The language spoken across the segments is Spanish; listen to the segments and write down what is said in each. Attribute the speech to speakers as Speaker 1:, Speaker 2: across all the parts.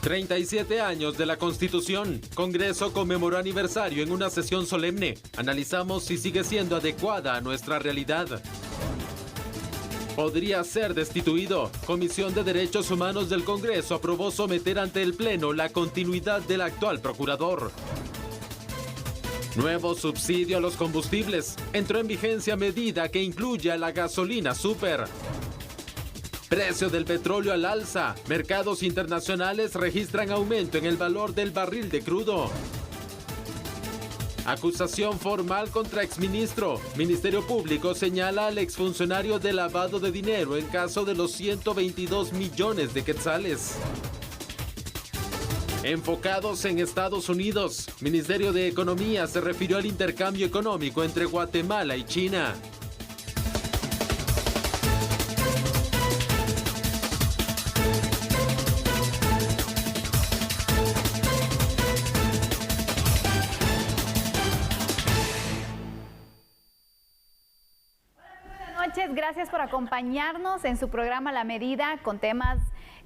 Speaker 1: 37 años de la Constitución. Congreso conmemoró aniversario en una sesión solemne. Analizamos si sigue siendo adecuada a nuestra realidad. Podría ser destituido. Comisión de Derechos Humanos del Congreso aprobó someter ante el Pleno la continuidad del actual procurador. Nuevo subsidio a los combustibles. Entró en vigencia medida que incluye a la gasolina super. Precio del petróleo al alza. Mercados internacionales registran aumento en el valor del barril de crudo. Acusación formal contra exministro. Ministerio Público señala al exfuncionario de lavado de dinero en caso de los 122 millones de quetzales. Enfocados en Estados Unidos. Ministerio de Economía se refirió al intercambio económico entre Guatemala y China.
Speaker 2: Gracias por acompañarnos en su programa La Medida, con temas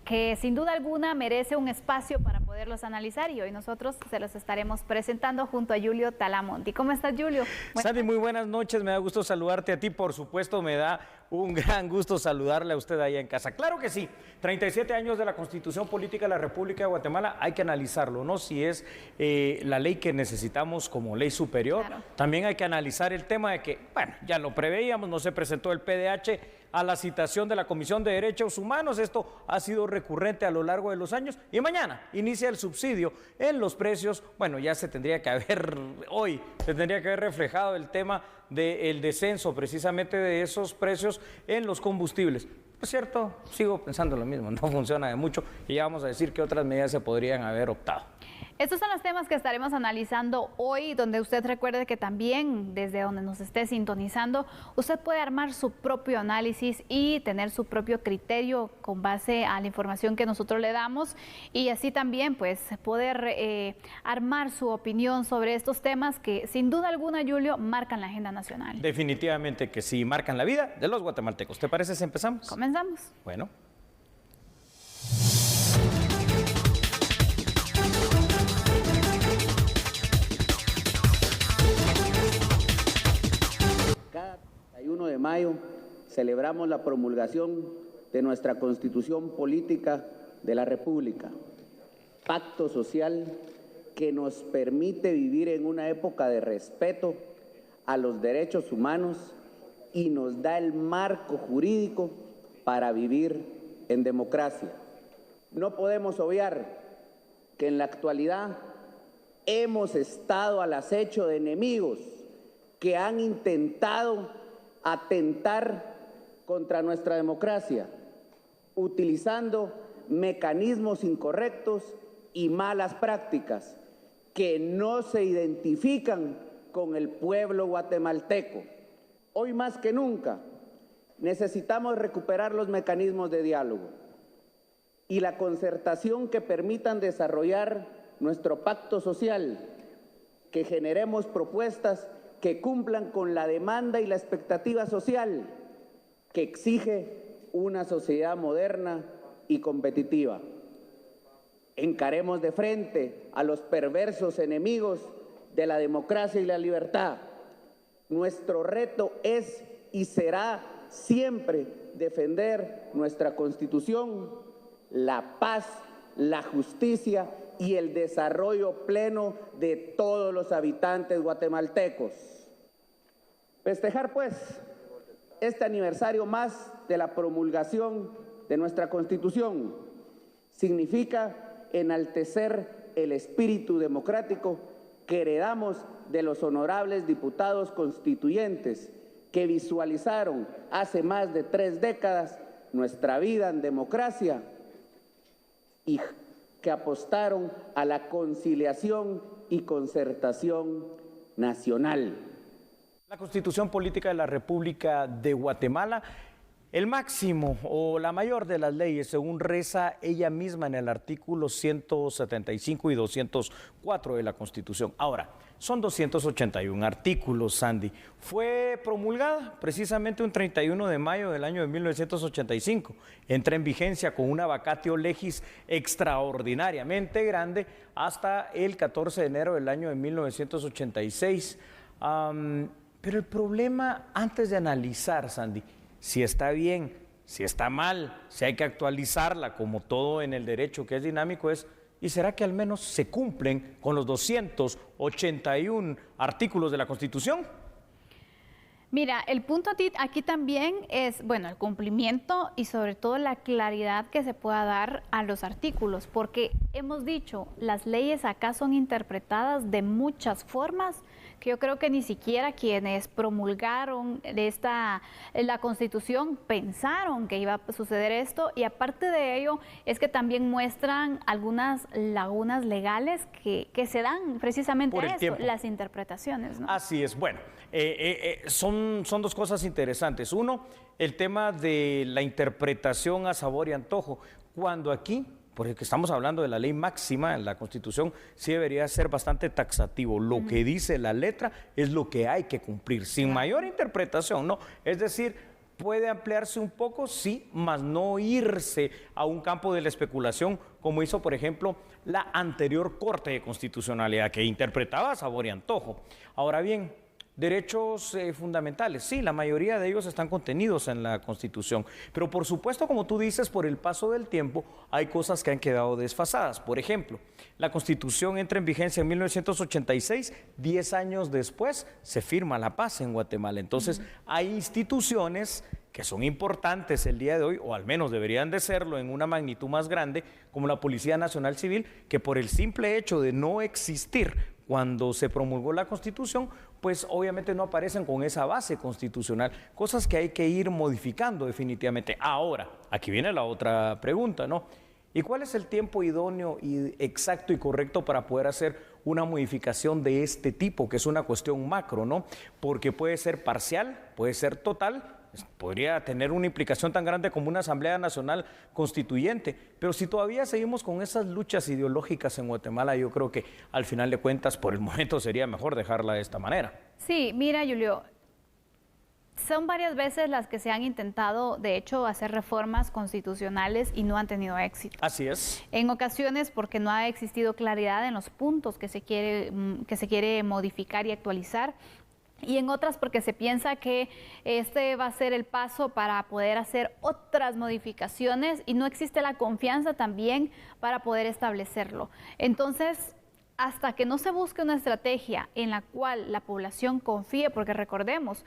Speaker 2: que sin duda alguna merece un espacio para poderlos analizar, y hoy nosotros se los estaremos presentando junto a Julio Talamonti. ¿Cómo estás, Julio?
Speaker 3: Sandy, muy buenas noches, me da gusto saludarte a ti, por supuesto me da un gran gusto saludarle a usted allá en casa. Claro que sí, 37 años de la Constitución Política de la República de Guatemala, hay que analizarlo, ¿no? Si es la ley que necesitamos como ley superior. Claro. También hay que analizar el tema de que, bueno, ya lo preveíamos, no se presentó el PDH a la citación de la Comisión de Derechos Humanos. Esto ha sido recurrente a lo largo de los años, y mañana inicia el subsidio en los precios. Bueno, ya se tendría que haber, hoy se tendría que haber reflejado el tema del descenso precisamente de esos precios en los combustibles. Por cierto, sigo pensando lo mismo, no funciona de mucho, y ya vamos a decir que otras medidas se podrían haber optado.
Speaker 2: Estos son los temas que estaremos analizando hoy, donde usted recuerde que también desde donde nos esté sintonizando, usted puede armar su propio análisis y tener su propio criterio con base a la información que nosotros le damos, y así también pues poder armar su opinión sobre estos temas que sin duda alguna, Julio, marcan la agenda nacional.
Speaker 3: Definitivamente que sí, marcan la vida de los guatemaltecos. ¿Te parece si empezamos?
Speaker 2: Comenzamos.
Speaker 3: Bueno.
Speaker 4: Cada 31 de mayo celebramos la promulgación de nuestra Constitución Política de la República, pacto social que nos permite vivir en una época de respeto a los derechos humanos y nos da el marco jurídico para vivir en democracia. No podemos obviar que en la actualidad hemos estado al acecho de enemigos que han intentado atentar contra nuestra democracia, utilizando mecanismos incorrectos y malas prácticas que no se identifican con el pueblo guatemalteco. Hoy más que nunca necesitamos recuperar los mecanismos de diálogo y la concertación que permitan desarrollar nuestro pacto social, que generemos propuestas que cumplan con la demanda y la expectativa social que exige una sociedad moderna y competitiva. Encaremos de frente a los perversos enemigos de la democracia y la libertad. Nuestro reto es y será siempre defender nuestra Constitución, la paz, la justicia y el desarrollo pleno de todos los habitantes guatemaltecos. Festejar, pues, este aniversario más de la promulgación de nuestra Constitución significa enaltecer el espíritu democrático que heredamos de los honorables diputados constituyentes que visualizaron hace más de 3 décadas nuestra vida en democracia y que apostaron a la conciliación y concertación nacional.
Speaker 3: La Constitución Política de la República de Guatemala El máximo o la mayor de las leyes, según reza ella misma en el artículo 175 y 204 de la Constitución. Ahora, son 281 artículos, Sandy. Fue promulgada precisamente un 31 de mayo del año de 1985. Entra en vigencia con una vacatio legis extraordinariamente grande hasta el 14 de enero del año de 1986. Pero el problema, antes de analizar, Sandy, si está bien, si está mal, si hay que actualizarla, como todo en el derecho que es dinámico, ¿y será que al menos se cumplen con los 281 artículos de la Constitución?
Speaker 2: Mira, el punto aquí también es, bueno, el cumplimiento y sobre todo la claridad que se pueda dar a los artículos, porque hemos dicho, las leyes acá son interpretadas de muchas formas, que yo creo que ni siquiera quienes promulgaron la Constitución pensaron que iba a suceder esto, y aparte de ello es que también muestran algunas lagunas legales que se dan precisamente a eso, las interpretaciones, ¿no?
Speaker 3: Así es, bueno, son dos cosas interesantes. Uno, el tema de la interpretación a sabor y antojo, cuando aquí, porque estamos hablando de la ley máxima en la Constitución, sí debería ser bastante taxativo. Lo que dice la letra es lo que hay que cumplir, sin mayor interpretación, ¿no? Es decir, puede ampliarse un poco, sí, mas no irse a un campo de la especulación, como hizo, por ejemplo, la anterior Corte de Constitucionalidad, que interpretaba a sabor y antojo. Ahora bien, derechos fundamentales, sí, la mayoría de ellos están contenidos en la Constitución, pero por supuesto, como tú dices, por el paso del tiempo hay cosas que han quedado desfasadas. Por ejemplo, la Constitución entra en vigencia en 1986, 10 años después se firma la paz en Guatemala. Entonces, hay instituciones que son importantes el día de hoy, o al menos deberían de serlo en una magnitud más grande, como la Policía Nacional Civil, que por el simple hecho de no existir cuando se promulgó la Constitución, pues obviamente no aparecen con esa base constitucional, cosas que hay que ir modificando definitivamente. Ahora, aquí viene la otra pregunta, ¿no? ¿Y cuál es el tiempo idóneo y exacto y correcto para poder hacer una modificación de este tipo, que es una cuestión macro, ¿no? Porque puede ser parcial, puede ser total, podría tener una implicación tan grande como una Asamblea Nacional Constituyente, pero si todavía seguimos con esas luchas ideológicas en Guatemala, yo creo que al final de cuentas, por el momento sería mejor dejarla de esta manera.
Speaker 2: Sí, mira, Julio, son varias veces las que se han intentado, de hecho, hacer reformas constitucionales y no han tenido éxito.
Speaker 3: Así es.
Speaker 2: En ocasiones porque no ha existido claridad en los puntos que se quiere modificar y actualizar, y en otras porque se piensa que este va a ser el paso para poder hacer otras modificaciones y no existe la confianza también para poder establecerlo. Entonces, hasta que no se busque una estrategia en la cual la población confíe, porque recordemos,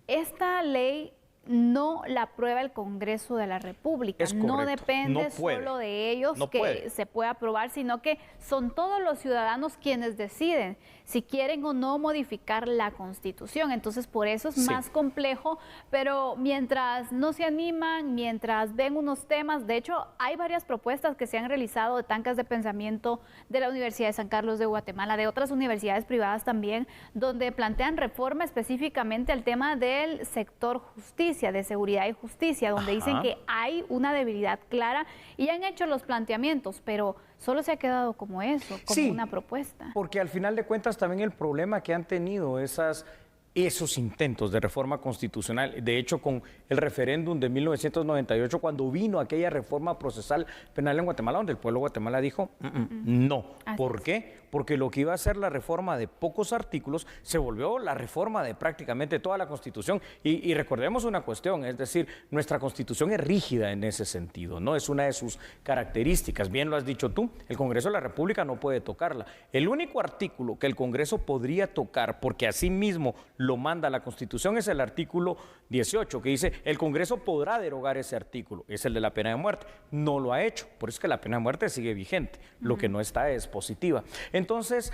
Speaker 2: esta ley no la aprueba el Congreso de la República, no depende solo de ellos que se pueda aprobar, sino que son todos los ciudadanos quienes deciden si quieren o no modificar la Constitución. Entonces, por eso es más complejo, pero mientras no se animan, mientras ven unos temas, de hecho, hay varias propuestas que se han realizado de tanques de pensamiento de la Universidad de San Carlos de Guatemala, de otras universidades privadas también, donde plantean reforma específicamente al tema del sector justicia, de seguridad y justicia, donde dicen que hay una debilidad clara y han hecho los planteamientos, pero solo se ha quedado como eso, como una propuesta.
Speaker 3: Porque al final de cuentas también el problema que han tenido esos intentos de reforma constitucional, de hecho con el referéndum de 1998, cuando vino aquella reforma procesal penal en Guatemala, donde el pueblo de Guatemala dijo no. ¿Por qué? Porque lo que iba a ser la reforma de pocos artículos se volvió la reforma de prácticamente toda la Constitución. Y recordemos una cuestión, es decir, nuestra Constitución es rígida en ese sentido, ¿no? Es una de sus características, bien lo has dicho tú, el Congreso de la República no puede tocarla. El único artículo que el Congreso podría tocar, porque así mismo lo manda la Constitución, es el artículo 18, que dice, el Congreso podrá derogar ese artículo, es el de la pena de muerte. No lo ha hecho, por eso es que la pena de muerte sigue vigente, lo que no está es positiva. Entonces,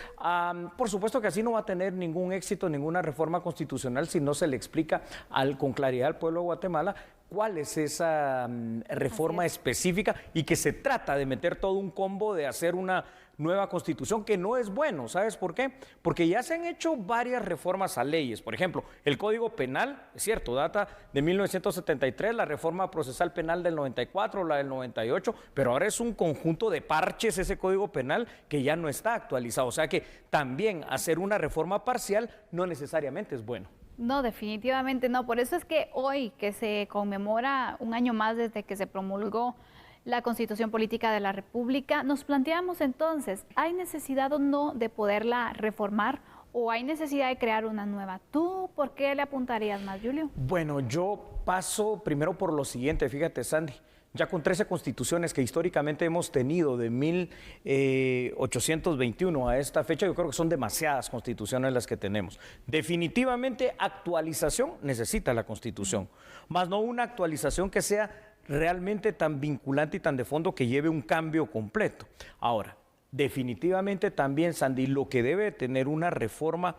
Speaker 3: por supuesto que así no va a tener ningún éxito, ninguna reforma constitucional si no se le explica con claridad al pueblo de Guatemala cuál es esa reforma específica y que se trata de meter todo un combo de hacer una nueva constitución, que no es bueno. ¿Sabes por qué? Porque ya se han hecho varias reformas a leyes. Por ejemplo, el Código Penal, es cierto, data de 1973, la reforma procesal penal del 94, la del 98, pero ahora es un conjunto de parches ese Código Penal que ya no está actualizado. O sea que también hacer una reforma parcial no necesariamente es bueno.
Speaker 2: No, definitivamente no. Por eso es que hoy, que se conmemora un año más desde que se promulgó la Constitución Política de la República, nos planteamos entonces, ¿hay necesidad o no de poderla reformar o hay necesidad de crear una nueva? ¿Tú por qué le apuntarías más, Julio?
Speaker 3: Bueno, yo paso primero por lo siguiente, fíjate, Sandy. Ya con 13 constituciones que históricamente hemos tenido de 1821 a esta fecha, yo creo que son demasiadas constituciones las que tenemos. Definitivamente actualización necesita la Constitución, más no una actualización que sea realmente tan vinculante y tan de fondo que lleve un cambio completo. Ahora, definitivamente también, Sandy, lo que debe tener una reforma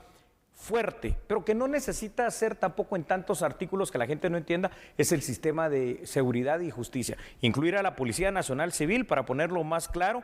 Speaker 3: fuerte, pero que no necesita ser tampoco en tantos artículos que la gente no entienda, es el sistema de seguridad y justicia. Incluir a la Policía Nacional Civil, para ponerlo más claro,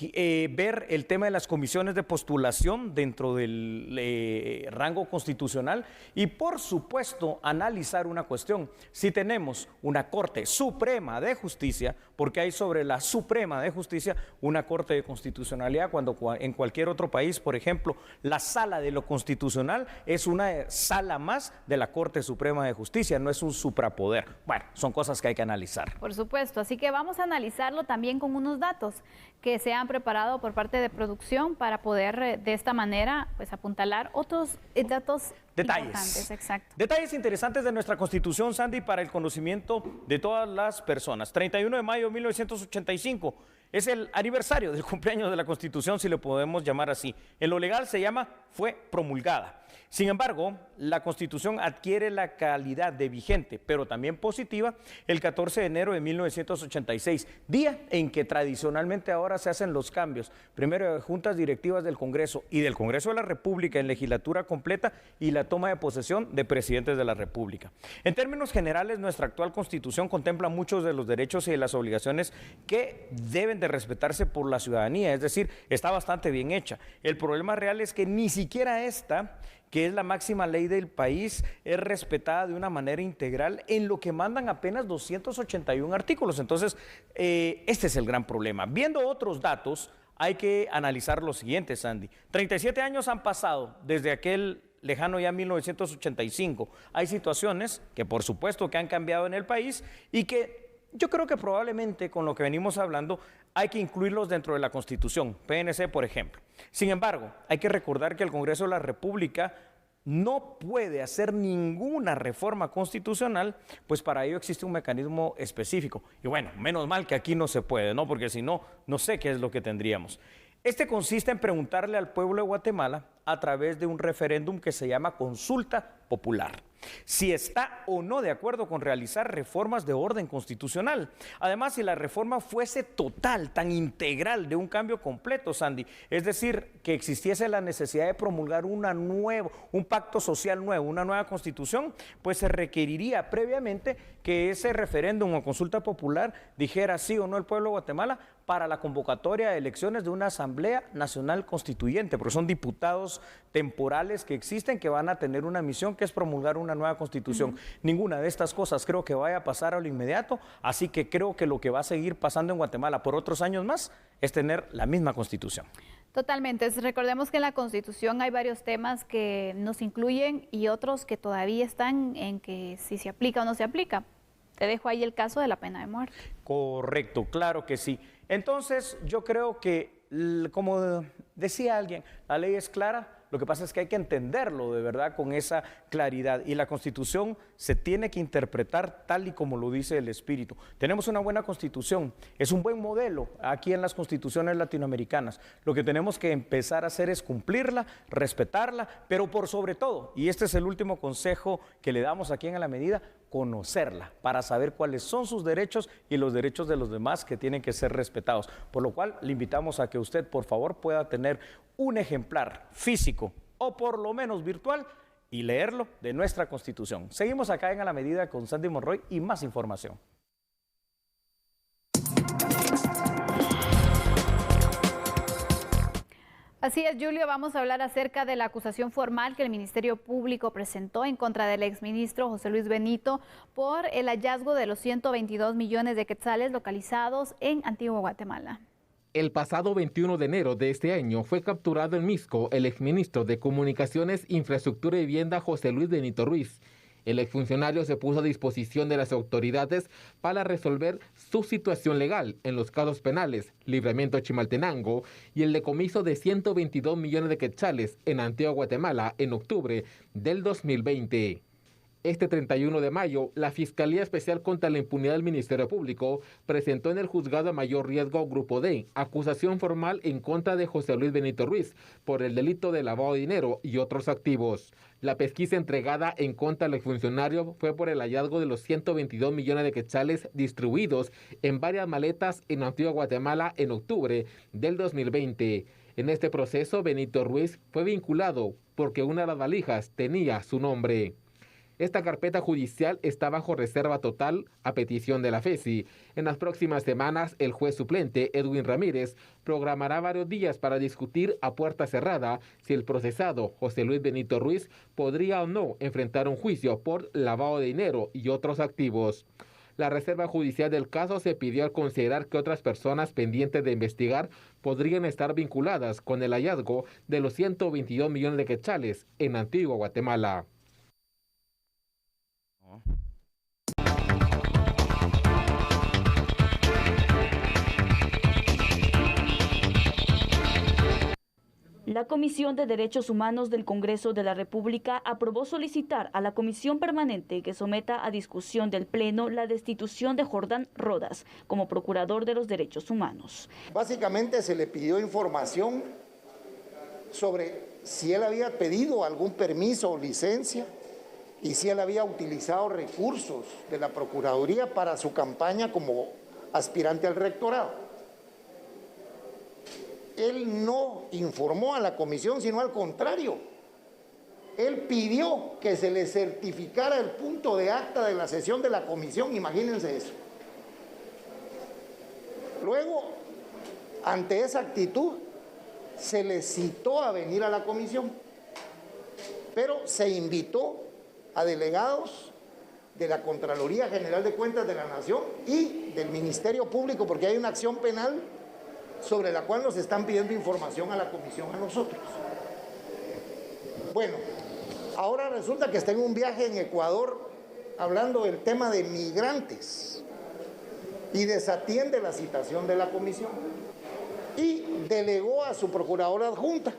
Speaker 3: ver el tema de las comisiones de postulación dentro del rango constitucional y, por supuesto, analizar una cuestión. Si tenemos una Corte Suprema de Justicia, porque hay sobre la Suprema de Justicia una Corte de Constitucionalidad, cuando en cualquier otro país, por ejemplo, la Sala de lo Constitucional es una sala más de la Corte Suprema de Justicia, no es un suprapoder. Bueno, son cosas que hay que analizar.
Speaker 2: Por supuesto, así que vamos a analizarlo también con unos datos que se han preparado por parte de producción para poder de esta manera pues apuntalar otros datos importantes. Exacto.
Speaker 3: Detalles interesantes de nuestra Constitución, Sandy, para el conocimiento de todas las personas. 31 de mayo de 1985 es el aniversario del cumpleaños de la Constitución, si le podemos llamar así. En lo legal se llama fue promulgada. Sin embargo, la Constitución adquiere la calidad de vigente, pero también positiva, el 14 de enero de 1986, día en que tradicionalmente ahora se hacen los cambios, primero de juntas directivas del Congreso y del Congreso de la República en legislatura completa y la toma de posesión de presidentes de la República. En términos generales, nuestra actual Constitución contempla muchos de los derechos y de las obligaciones que deben de respetarse por la ciudadanía, es decir, está bastante bien hecha. El problema real es que ni siquiera esta, que es la máxima ley del país, es respetada de una manera integral, en lo que mandan apenas 281 artículos. Entonces, este es el gran problema. Viendo otros datos, hay que analizar lo siguiente, Sandy. 37 años han pasado desde aquel lejano ya 1985. Hay situaciones que por supuesto que han cambiado en el país y que yo creo que probablemente con lo que venimos hablando hay que incluirlos dentro de la Constitución, PNC por ejemplo. Sin embargo, hay que recordar que el Congreso de la República no puede hacer ninguna reforma constitucional, pues para ello existe un mecanismo específico. Y bueno, menos mal que aquí no se puede, ¿no? Porque si no, no sé qué es lo que tendríamos. Este consiste en preguntarle al pueblo de Guatemala a través de un referéndum que se llama consulta popular, si está o no de acuerdo con realizar reformas de orden constitucional. Además, si la reforma fuese total, tan integral, de un cambio completo, Sandy, es decir, que existiese la necesidad de promulgar un pacto social nuevo, una nueva constitución, pues se requeriría previamente que ese referéndum o consulta popular dijera sí o no el pueblo de Guatemala para la convocatoria de elecciones de una Asamblea Nacional Constituyente, porque son diputados temporales que existen que van a tener una misión que es promulgar una nueva constitución. Ninguna de estas cosas creo que vaya a pasar a lo inmediato, así que creo que lo que va a seguir pasando en Guatemala por otros años más es tener la misma constitución.
Speaker 2: Totalmente. Recordemos que en la Constitución hay varios temas que nos incluyen y otros que todavía están en que si se aplica o no se aplica. Te dejo ahí el caso de la pena de muerte.
Speaker 3: Correcto, claro que sí. Entonces, yo creo que, como decía alguien, la ley es clara. Lo que pasa es que hay que entenderlo de verdad con esa claridad y la Constitución se tiene que interpretar tal y como lo dice el Espíritu. Tenemos una buena Constitución, es un buen modelo aquí en las constituciones latinoamericanas. Lo que tenemos que empezar a hacer es cumplirla, respetarla, pero por sobre todo, y este es el último consejo que le damos aquí en A la Medida, conocerla para saber cuáles son sus derechos y los derechos de los demás que tienen que ser respetados. Por lo cual, le invitamos a que usted, por favor, pueda tener un ejemplar físico o por lo menos virtual y leerlo de nuestra Constitución. Seguimos acá en A la Medida con Sandy Monroy y más información.
Speaker 2: Así es, Julio, vamos a hablar acerca de la acusación formal que el Ministerio Público presentó en contra del exministro José Luis Benito por el hallazgo de los 122 millones de quetzales localizados en Antigua Guatemala.
Speaker 5: El pasado 21 de enero de este año fue capturado en Mixco el exministro de Comunicaciones, Infraestructura y Vivienda José Luis Benito Ruiz. El exfuncionario se puso a disposición de las autoridades para resolver su situación legal en los casos penales, Libramiento Chimaltenango y el decomiso de 122 millones de quetzales en Antigua Guatemala en octubre del 2020. Este 31 de mayo, la Fiscalía Especial contra la Impunidad del Ministerio Público presentó en el Juzgado de Mayor Riesgo Grupo D acusación formal en contra de José Luis Benito Ruiz por el delito de lavado de dinero y otros activos. La pesquisa entregada en contra del exfuncionario fue por el hallazgo de los 122 millones de quetzales distribuidos en varias maletas en Antigua Guatemala en octubre del 2020. En este proceso, Benito Ruiz fue vinculado porque una de las valijas tenía su nombre. Esta carpeta judicial está bajo reserva total a petición de la FESI. En las próximas semanas, el juez suplente, Edwin Ramírez, programará varios días para discutir a puerta cerrada si el procesado, José Luis Benito Ruiz, podría o no enfrentar un juicio por lavado de dinero y otros activos. La reserva judicial del caso se pidió al considerar que otras personas pendientes de investigar podrían estar vinculadas con el hallazgo de los 122 millones de quetzales en Antigua Guatemala.
Speaker 6: La Comisión de Derechos Humanos del Congreso de la República aprobó solicitar a la Comisión Permanente que someta a discusión del Pleno la destitución de Jordán Rodas como Procurador de los Derechos Humanos.
Speaker 7: Básicamente se le pidió información sobre si él había pedido algún permiso o licencia y si él había utilizado recursos de la Procuraduría para su campaña como aspirante al rectorado. Él no informó a la comisión, sino al contrario. Él pidió que se le certificara el punto de acta de la sesión de la comisión, imagínense eso. Luego, ante esa actitud, se le citó a venir a la comisión, pero se invitó a delegados de la Contraloría General de Cuentas de la Nación y del Ministerio Público, porque hay una acción penal sobre la cual nos están pidiendo información a la comisión, a nosotros. Bueno, ahora resulta que está en un viaje en Ecuador hablando del tema de migrantes y desatiende la citación de la comisión y delegó a su procuradora adjunta,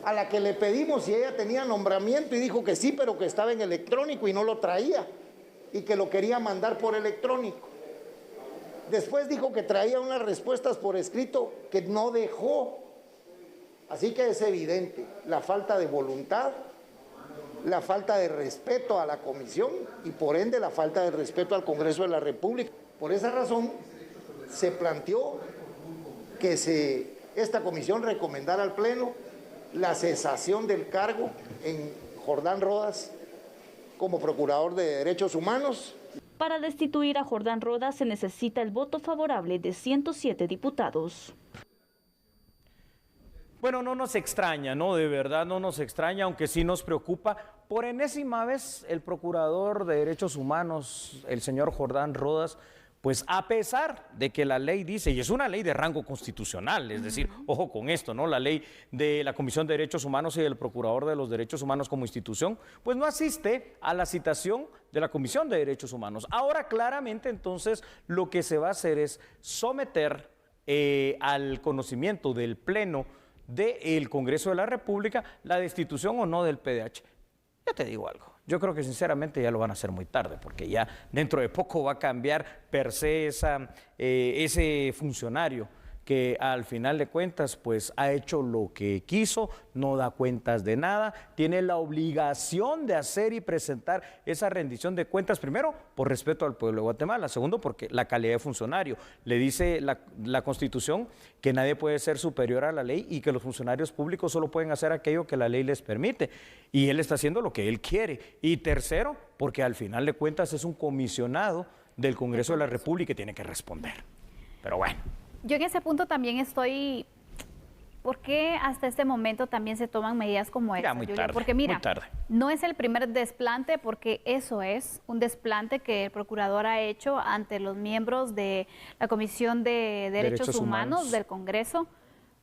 Speaker 7: a la que le pedimos si ella tenía nombramiento y dijo que sí, pero que estaba en electrónico y no lo traía y que lo quería mandar por electrónico. Después dijo que traía unas respuestas por escrito que no dejó. Así que es evidente la falta de voluntad, la falta de respeto a la comisión y por ende la falta de respeto al Congreso de la República. Por esa razón se planteó que esta comisión recomendara al Pleno la cesación del cargo en Jordán Rodas como Procurador de Derechos Humanos.
Speaker 6: Para destituir a Jordán Rodas se necesita el voto favorable de 107 diputados.
Speaker 3: Bueno, no nos extraña, ¿no? De verdad no nos extraña, aunque sí nos preocupa. Por enésima vez, el Procurador de Derechos Humanos, el señor Jordán Rodas, pues a pesar de que la ley dice, y es una ley de rango constitucional, es decir, ojo con esto, ¿no? La ley de la Comisión de Derechos Humanos y del Procurador de los Derechos Humanos como institución, pues no asiste a la citación de la Comisión de Derechos Humanos. Ahora claramente entonces lo que se va a hacer es someter al conocimiento del Pleno del Congreso de la República la destitución o no del PDH. Ya te digo algo. Yo creo que sinceramente ya lo van a hacer muy tarde, porque ya dentro de poco va a cambiar per se ese funcionario que al final de cuentas pues ha hecho lo que quiso, no da cuentas de nada, tiene la obligación de hacer y presentar esa rendición de cuentas, primero por respeto al pueblo de Guatemala, segundo porque la calidad de funcionario. Le dice la Constitución que nadie puede ser superior a la ley y que los funcionarios públicos solo pueden hacer aquello que la ley les permite, y él está haciendo lo que él quiere. Y tercero, porque al final de cuentas es un comisionado del Congreso de la República y tiene que responder. Pero bueno.
Speaker 2: Yo en ese punto también estoy... ¿Por qué hasta este momento también se toman medidas como esta,
Speaker 3: muy
Speaker 2: Julio?
Speaker 3: tarde,
Speaker 2: Porque mira,
Speaker 3: muy tarde.
Speaker 2: no es el primer desplante, porque eso es un desplante que el procurador ha hecho ante los miembros de la Comisión de Derechos Humanos del Congreso,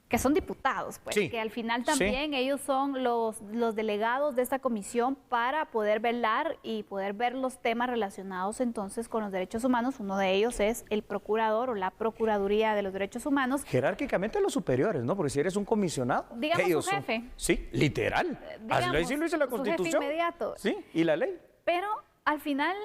Speaker 2: que son diputados, pues,
Speaker 3: Sí,
Speaker 2: que al final también ellos son los delegados de esta comisión para poder velar y poder ver los temas relacionados entonces con los derechos humanos. Uno de ellos es el procurador o la Procuraduría de los Derechos Humanos.
Speaker 3: Jerárquicamente los superiores, ¿no? Porque si eres un comisionado,
Speaker 2: Digamos
Speaker 3: ellos
Speaker 2: su jefe.
Speaker 3: Sí, literal. Así lo dice la
Speaker 2: su
Speaker 3: Constitución.
Speaker 2: jefe inmediato.
Speaker 3: Sí, y la ley.
Speaker 2: Pero al final,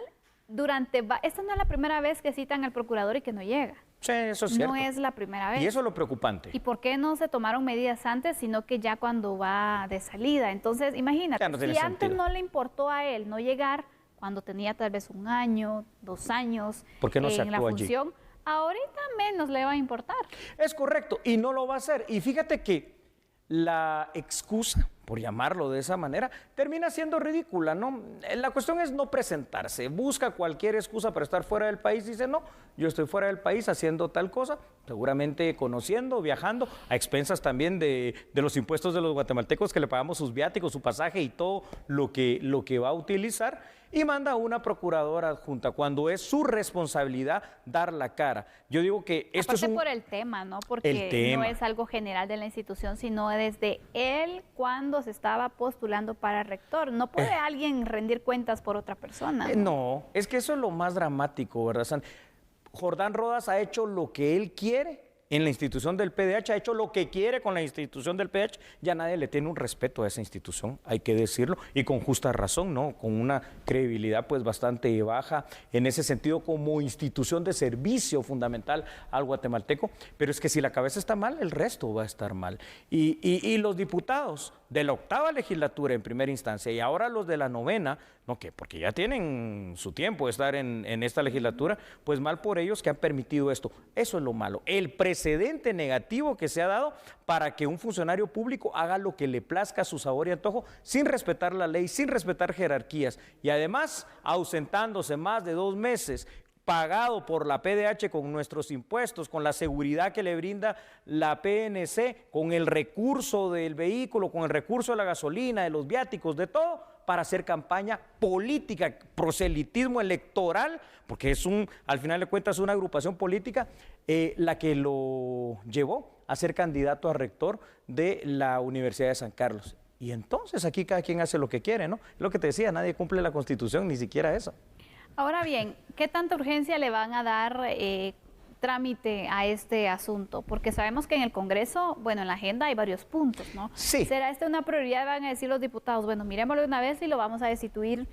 Speaker 2: esta no es la primera vez que citan al procurador y que no llega.
Speaker 3: Sí, eso es cierto.
Speaker 2: No es la primera vez.
Speaker 3: Y eso es lo preocupante.
Speaker 2: ¿Y por qué no se tomaron medidas antes, sino que ya cuando va de salida? Entonces, imagínate, si antes no le importó a él no llegar, cuando tenía tal vez 1 año, 2 años
Speaker 3: ¿por qué no se
Speaker 2: en la
Speaker 3: actuó
Speaker 2: función,
Speaker 3: allí?
Speaker 2: Ahorita menos le va a importar.
Speaker 3: Es correcto, y no lo va a hacer. Y fíjate que la excusa, por llamarlo de esa manera, termina siendo ridícula, ¿no? La cuestión es no presentarse, busca cualquier excusa para estar fuera del país, dice, no, yo estoy fuera del país haciendo tal cosa, seguramente conociendo, viajando, a expensas también de los impuestos de los guatemaltecos que le pagamos sus viáticos, su pasaje y todo lo que va a utilizar, y manda a una procuradora adjunta, cuando es su responsabilidad dar la cara. Yo digo que esto
Speaker 2: Aparte
Speaker 3: es
Speaker 2: por el tema, ¿no? Porque no es algo general de la institución, sino desde él cuando se estaba postulando para rector. No puede alguien rendir cuentas por otra persona.
Speaker 3: No, es que eso es lo más dramático, ¿verdad, San? Jordán Rodas ha hecho lo que él quiere en la institución del PDH, ha hecho lo que quiere con la institución del PDH, ya nadie le tiene un respeto a esa institución, hay que decirlo, y con justa razón, ¿no? Con una credibilidad pues bastante baja en ese sentido como institución de servicio fundamental al guatemalteco, pero es que si la cabeza está mal, el resto va a estar mal. Y los diputados de la 8ª legislatura en primera instancia y ahora los de la 9ª, no, que porque ya tienen su tiempo de estar en esta legislatura, pues mal por ellos que han permitido esto. Eso es lo malo, el precedente negativo que se ha dado para que un funcionario público haga lo que le plazca a su sabor y antojo sin respetar la ley, sin respetar jerarquías y además ausentándose más de 2 meses, pagado por la PDH con nuestros impuestos, con la seguridad que le brinda la PNC, con el recurso del vehículo, con el recurso de la gasolina, de los viáticos, de todo, para hacer campaña política, proselitismo electoral, porque al final de cuentas, una agrupación política la que lo llevó a ser candidato a rector de la Universidad de San Carlos. Y entonces aquí cada quien hace lo que quiere, ¿no? Lo que te decía, nadie cumple la Constitución, ni siquiera eso.
Speaker 2: Ahora bien, ¿qué tanta urgencia le van a dar trámite a este asunto? Porque sabemos que en el Congreso, bueno, en la agenda hay varios puntos, ¿no?
Speaker 3: Sí.
Speaker 2: ¿Será esta una prioridad? Van a decir los diputados, bueno, miremoslo de una vez y lo vamos a destituir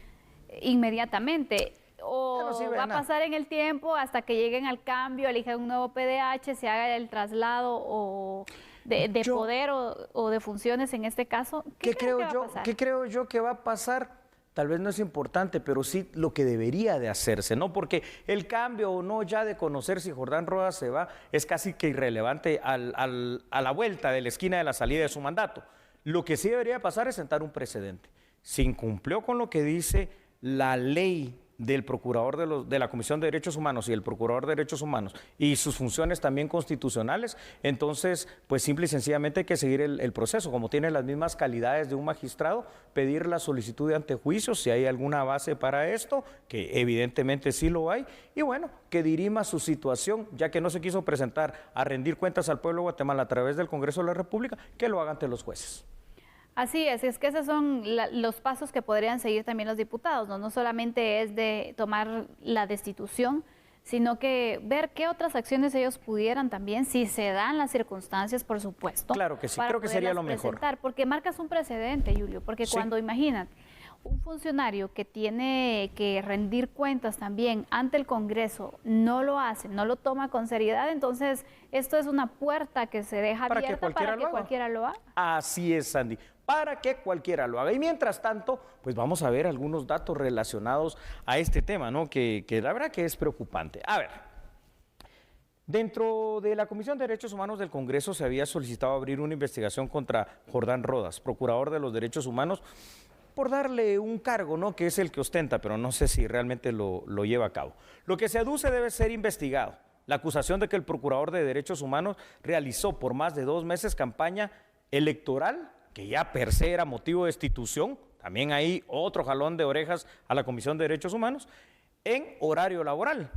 Speaker 2: inmediatamente. ¿O
Speaker 3: sí,
Speaker 2: va a pasar en el tiempo hasta que lleguen al cambio, elijan un nuevo PDH, se haga el traslado de poder o de funciones en este caso? ¿Qué creo
Speaker 3: yo que va a pasar? Tal vez no es importante, pero sí lo que debería de hacerse, ¿no? Porque el cambio o no ya de conocer si Jordán Rodas se va es casi que irrelevante a la vuelta de la esquina de la salida de su mandato. Lo que sí debería pasar es sentar un precedente. Si incumplió con lo que dice la ley del procurador de la Comisión de Derechos Humanos y el procurador de Derechos Humanos y sus funciones también constitucionales, entonces pues simple y sencillamente hay que seguir el proceso, como tiene las mismas calidades de un magistrado, pedir la solicitud de antejuicio si hay alguna base para esto, que evidentemente sí lo hay, y bueno, que dirima su situación, ya que no se quiso presentar a rendir cuentas al pueblo de Guatemala a través del Congreso de la República, que lo haga ante los jueces.
Speaker 2: Así es que esos son los pasos que podrían seguir también los diputados, ¿no? No solamente es de tomar la destitución, sino que ver qué otras acciones ellos pudieran también, si se dan las circunstancias, por supuesto.
Speaker 3: Claro que sí, creo que sería lo mejor.
Speaker 2: Porque marcas un precedente, Julio, porque cuando, imagínate, un funcionario que tiene que rendir cuentas también ante el Congreso no lo hace, no lo toma con seriedad, entonces esto es una puerta que se deja abierta para que cualquiera lo haga.
Speaker 3: Así es, Sandy, para que cualquiera lo haga. Y mientras tanto, pues vamos a ver algunos datos relacionados a este tema, ¿no? Que la verdad que es preocupante. A ver, dentro de la Comisión de Derechos Humanos del Congreso se había solicitado abrir una investigación contra Jordán Rodas, procurador de los derechos humanos, por darle un cargo, ¿no? Que es el que ostenta, pero no sé si realmente lo lleva a cabo. Lo que se aduce debe ser investigado. La acusación de que el procurador de derechos humanos realizó por más de 2 meses campaña electoral, que ya per se era motivo de destitución, también hay otro jalón de orejas a la Comisión de Derechos Humanos, en horario laboral.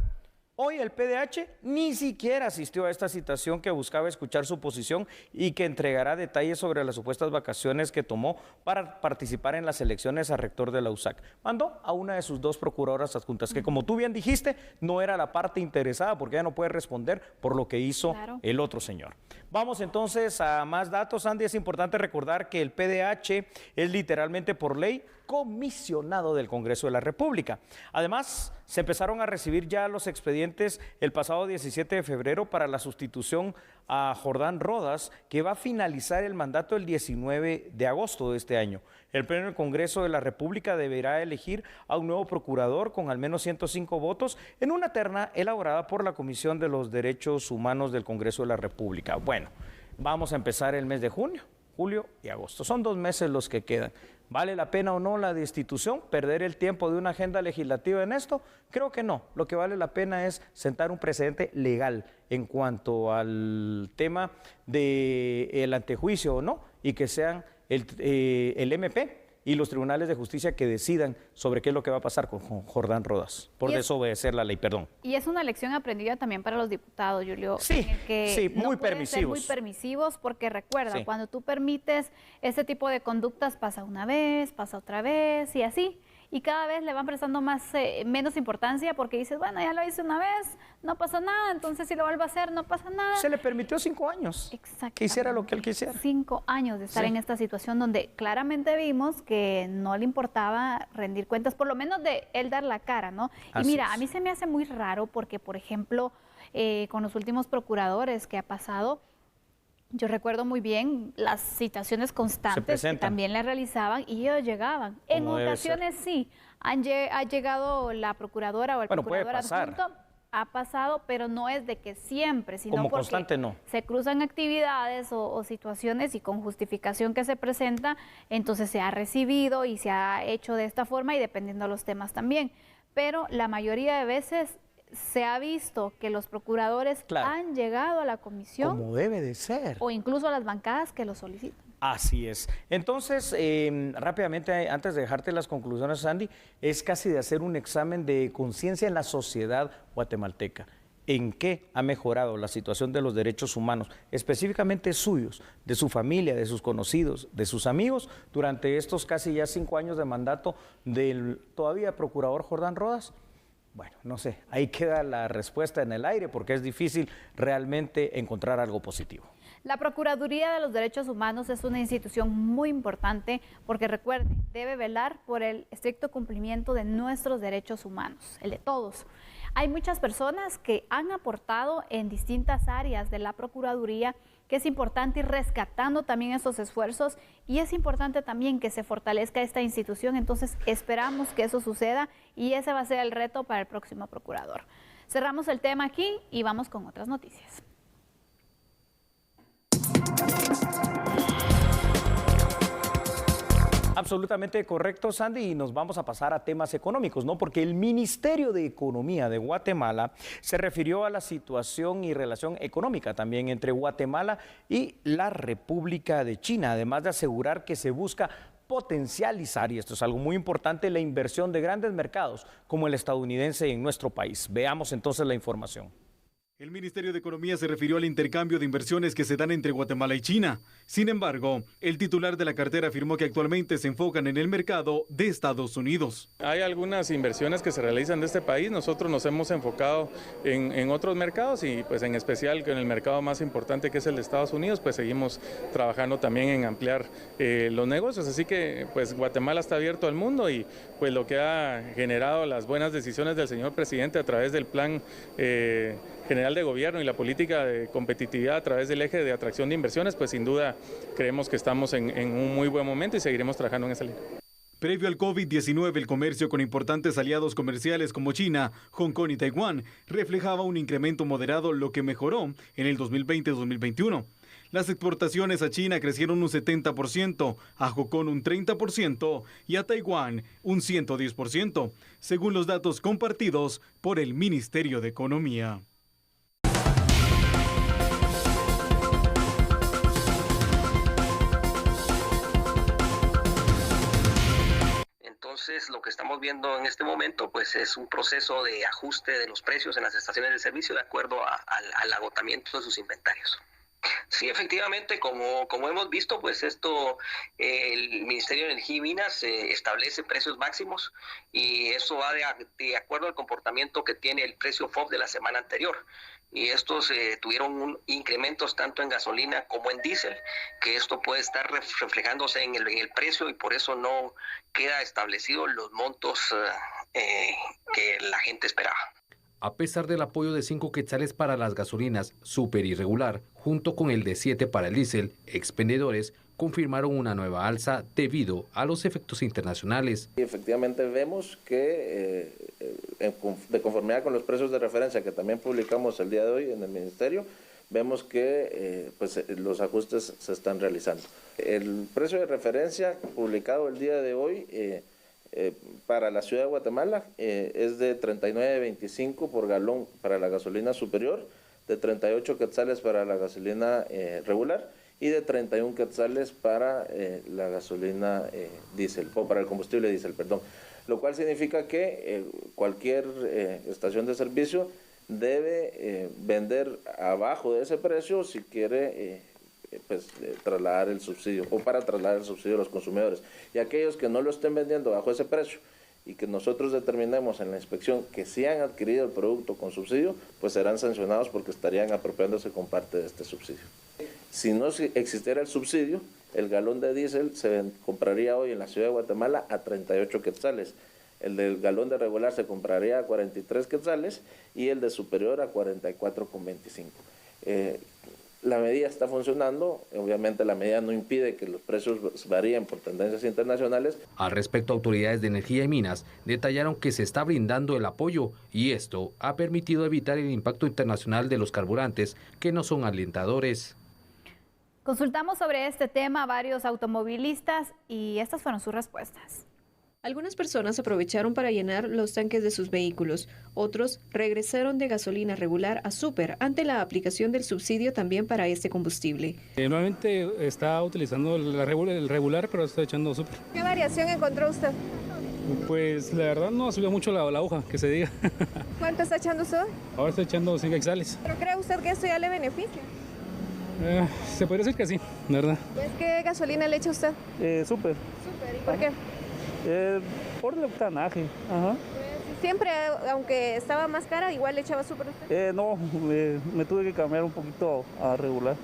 Speaker 3: Hoy el PDH ni siquiera asistió a esta citación que buscaba escuchar su posición y que entregará detalles sobre las supuestas vacaciones que tomó para participar en las elecciones a rector de la USAC. Mandó a una de sus 2 procuradoras adjuntas, que como tú bien dijiste, no era la parte interesada porque ella no puede responder por lo que hizo el otro señor. Vamos entonces a más datos, Andy. Es importante recordar que el PDH es literalmente por ley comisionado del Congreso de la República. Además, se empezaron a recibir ya los expedientes el pasado 17 de febrero para la sustitución a Jordán Rodas, que va a finalizar el mandato el 19 de agosto de este año. El Pleno del Congreso de la República deberá elegir a un nuevo procurador con al menos 105 votos en una terna elaborada por la Comisión de los Derechos Humanos del Congreso de la República. Bueno, vamos a empezar el mes de junio, julio y agosto. Son 2 meses los que quedan. ¿Vale la pena o no la destitución? ¿Perder el tiempo de una agenda legislativa en esto? Creo que no. Lo que vale la pena es sentar un precedente legal en cuanto al tema del antejuicio o no, y que sean el MP y los tribunales de justicia que decidan sobre qué es lo que va a pasar con Jordán Rodas, por desobedecer la ley, perdón.
Speaker 2: Y es una lección aprendida también para los diputados, Julio.
Speaker 3: Sí,
Speaker 2: que
Speaker 3: muy
Speaker 2: no
Speaker 3: permisivos.
Speaker 2: Ser muy permisivos, porque recuerda, cuando tú permites este tipo de conductas, pasa una vez, pasa otra vez y así. Y cada vez le van prestando menos importancia porque dices, bueno, ya lo hice una vez, no pasa nada, entonces si lo vuelvo a hacer, no pasa nada.
Speaker 3: Se le permitió 5 años.
Speaker 2: Exacto.
Speaker 3: Que hiciera lo que él quisiera.
Speaker 2: 5 años de estar en esta situación donde claramente vimos que no le importaba rendir cuentas, por lo menos de él dar la cara, ¿no? Y mira, a mí se me hace muy raro porque, por ejemplo, con los últimos procuradores que ha pasado, yo recuerdo muy bien las citaciones constantes que también le realizaban y ellos llegaban. En ocasiones sí, ha llegado la procuradora o el procurador adjunto, ha pasado, pero no es de que siempre, sino
Speaker 3: como
Speaker 2: porque
Speaker 3: constante, no.
Speaker 2: Se cruzan actividades o situaciones y con justificación que se presenta, entonces se ha recibido y se ha hecho de esta forma y dependiendo de los temas también. Pero la mayoría de veces se ha visto que los procuradores han llegado a la comisión.
Speaker 3: Como debe de ser.
Speaker 2: O incluso a las bancadas que lo solicitan.
Speaker 3: Así es. Entonces, rápidamente, antes de dejarte las conclusiones, Sandy, es casi de hacer un examen de conciencia en la sociedad guatemalteca. ¿En qué ha mejorado la situación de los derechos humanos, específicamente suyos, de su familia, de sus conocidos, de sus amigos, durante estos casi ya 5 años de mandato del todavía procurador Jordán Rodas? Bueno, no sé, ahí queda la respuesta en el aire porque es difícil realmente encontrar algo positivo.
Speaker 2: La Procuraduría de los Derechos Humanos es una institución muy importante porque, recuerde, debe velar por el estricto cumplimiento de nuestros derechos humanos, el de todos. Hay muchas personas que han aportado en distintas áreas de la Procuraduría, que es importante ir rescatando también esos esfuerzos y es importante también que se fortalezca esta institución. Entonces esperamos que eso suceda y ese va a ser el reto para el próximo procurador. Cerramos el tema aquí y vamos con otras noticias.
Speaker 3: Absolutamente correcto, Sandy, y nos vamos a pasar a temas económicos, ¿no? Porque el Ministerio de Economía de Guatemala se refirió a la situación y relación económica también entre Guatemala y la República de China, además de asegurar que se busca potencializar, y esto es algo muy importante, la inversión de grandes mercados como el estadounidense en nuestro país. Veamos entonces la información.
Speaker 8: El Ministerio de Economía se refirió al intercambio de inversiones que se dan entre Guatemala y China. Sin embargo, el titular de la cartera afirmó que actualmente se enfocan en el mercado de Estados Unidos.
Speaker 9: Hay algunas inversiones que se realizan de este país. Nosotros nos hemos enfocado en otros mercados y pues en especial en el mercado más importante que es el de Estados Unidos, pues seguimos trabajando también en ampliar los negocios. Así que pues Guatemala está abierto al mundo y pues lo que ha generado las buenas decisiones del señor presidente a través del plan general de gobierno y la política de competitividad a través del eje de atracción de inversiones, pues sin duda creemos que estamos en un muy buen momento y seguiremos trabajando en esa línea.
Speaker 8: Previo al COVID-19, el comercio con importantes aliados comerciales como China, Hong Kong y Taiwán reflejaba un incremento moderado, lo que mejoró en el 2020-2021. Las exportaciones a China crecieron un 70%, a Hong Kong un 30% y a Taiwán un 110%, según los datos compartidos por el Ministerio de Economía.
Speaker 10: Entonces, lo que estamos viendo en este momento pues es un proceso de ajuste de los precios en las estaciones de servicio de acuerdo al agotamiento de sus inventarios. Sí, efectivamente, como hemos visto, pues el Ministerio de Energía y Minas establece precios máximos y eso va de acuerdo al comportamiento que tiene el precio FOB de la semana anterior. Y estos tuvieron incrementos tanto en gasolina como en diésel, que esto puede estar reflejándose en el precio y por eso no queda establecido los montos que la gente esperaba.
Speaker 11: A pesar del apoyo de 5 quetzales para las gasolinas super y regular, junto con el de 7 para el diésel, expendedores confirmaron una nueva alza debido a los efectos internacionales.
Speaker 12: Y efectivamente vemos que de conformidad con los precios de referencia que también publicamos el día de hoy en el Ministerio, vemos que los ajustes se están realizando. El precio de referencia publicado el día de hoy para la ciudad de Guatemala es de 39.25 por galón para la gasolina superior, de 38 quetzales para la gasolina regular y de 31 quetzales para la gasolina diésel, o para el combustible diésel, perdón. Lo cual significa que cualquier estación de servicio debe vender abajo de ese precio si quiere trasladar el subsidio o para trasladar el subsidio a los consumidores. Y aquellos que no lo estén vendiendo bajo ese precio y que nosotros determinemos en la inspección que sí han adquirido el producto con subsidio, pues serán sancionados porque estarían apropiándose con parte de este subsidio. Si no existiera el subsidio, el galón de diésel se compraría hoy en la ciudad de Guatemala a 38 quetzales. El del galón de regular se compraría a 43 quetzales y el de superior a 44,25. La medida está funcionando, obviamente la medida no impide que los precios varíen por tendencias internacionales.
Speaker 11: Al respecto, autoridades de energía y minas detallaron que se está brindando el apoyo y esto ha permitido evitar el impacto internacional de los carburantes que no son alentadores.
Speaker 2: Consultamos sobre este tema a varios automovilistas y estas fueron sus respuestas.
Speaker 13: Algunas personas aprovecharon para llenar los tanques de sus vehículos. Otros regresaron de gasolina regular a super ante la aplicación del subsidio también para este combustible.
Speaker 14: Normalmente está utilizando el regular, pero está echando super.
Speaker 15: ¿Qué variación encontró usted?
Speaker 14: Pues la verdad no ha subido mucho la hoja, que se diga.
Speaker 15: ¿Cuánto está echando usted?
Speaker 14: Ahora está echando 5 quetzales.
Speaker 15: ¿Pero cree usted que esto ya le beneficia?
Speaker 14: Se podría decir que sí, ¿verdad?
Speaker 15: Pues, ¿qué gasolina le echa usted?
Speaker 14: Super.
Speaker 15: Super, ¿y por qué?
Speaker 14: Por el octanaje. Ajá.
Speaker 15: ¿Siempre, aunque estaba más cara, igual le echaba super usted?
Speaker 14: No, me tuve que cambiar un poquito a regular.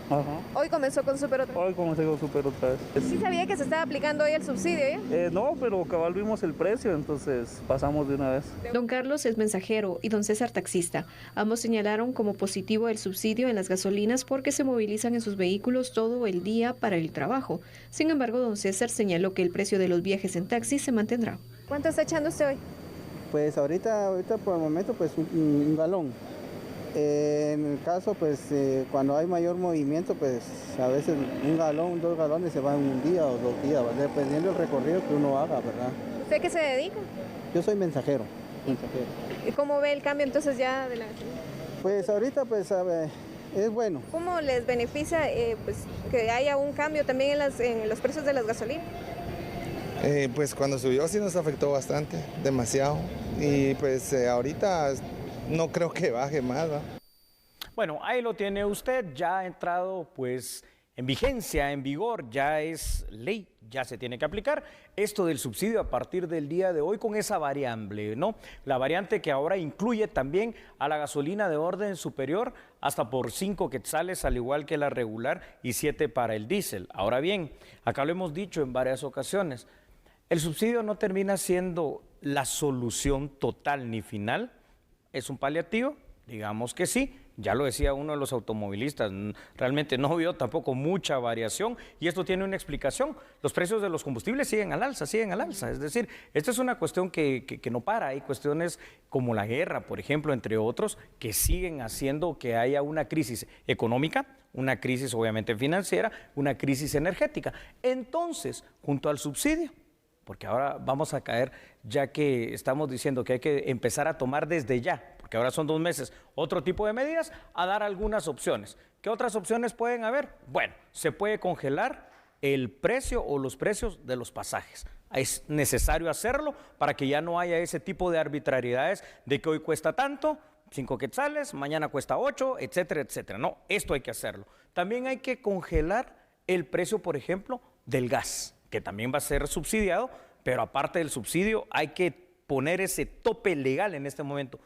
Speaker 14: Ajá.
Speaker 15: ¿Hoy comenzó con super otra vez?
Speaker 14: Hoy comencé con super otra vez.
Speaker 15: ¿Sí sabía que se estaba aplicando hoy el subsidio ya?
Speaker 14: No, pero cabal vimos el precio, entonces pasamos de una vez.
Speaker 13: Don Carlos es mensajero y don César taxista. Ambos señalaron como positivo el subsidio en las gasolinas porque se movilizan en sus vehículos todo el día para el trabajo. Sin embargo, don César señaló que el precio de los viajes en taxi se mantendrá.
Speaker 15: ¿Cuánto está echando usted hoy?
Speaker 16: Pues ahorita por el momento pues un galón. En el caso, pues cuando hay mayor movimiento, pues a veces un galón, 2 galones se van un día o 2 días, dependiendo del recorrido que uno haga, ¿verdad?
Speaker 15: ¿Usted qué se dedica?
Speaker 16: Yo soy mensajero.
Speaker 15: ¿Y cómo ve el cambio entonces ya de la gasolina?
Speaker 16: Pues ahorita, pues es bueno.
Speaker 15: ¿Cómo les beneficia pues, que haya un cambio también en los precios de las gasolinas?
Speaker 17: Pues cuando subió sí nos afectó bastante, demasiado. Y pues ahorita no creo que baje más, ¿va?
Speaker 3: Bueno, ahí lo tiene usted, ya ha entrado pues en vigencia, en vigor, ya es ley, ya se tiene que aplicar esto del subsidio a partir del día de hoy con esa variable, ¿no? La variante que ahora incluye también a la gasolina de orden superior hasta por 5 quetzales, al igual que la regular, y 7 para el diésel. Ahora bien, acá lo hemos dicho en varias ocasiones, el subsidio no termina siendo la solución total ni final, es un paliativo, digamos que sí. Ya lo decía uno de los automovilistas, realmente no vio tampoco mucha variación y esto tiene una explicación. Los precios de los combustibles siguen al alza, Es decir, esta es una cuestión que no para. Hay cuestiones como la guerra, por ejemplo, entre otros, que siguen haciendo que haya una crisis económica, una crisis obviamente financiera, una crisis energética. Entonces, junto al subsidio, porque ahora vamos a caer, ya que estamos diciendo que hay que empezar a tomar desde ya, que ahora son 2 meses, otro tipo de medidas, a dar algunas opciones. ¿Qué otras opciones pueden haber? Bueno, se puede congelar el precio o los precios de los pasajes. Es necesario hacerlo para que ya no haya ese tipo de arbitrariedades de que hoy cuesta tanto, 5 quetzales, mañana cuesta 8, etcétera, etcétera. No, esto hay que hacerlo. También hay que congelar el precio, por ejemplo, del gas, que también va a ser subsidiado, pero aparte del subsidio hay que poner ese tope legal en este momento.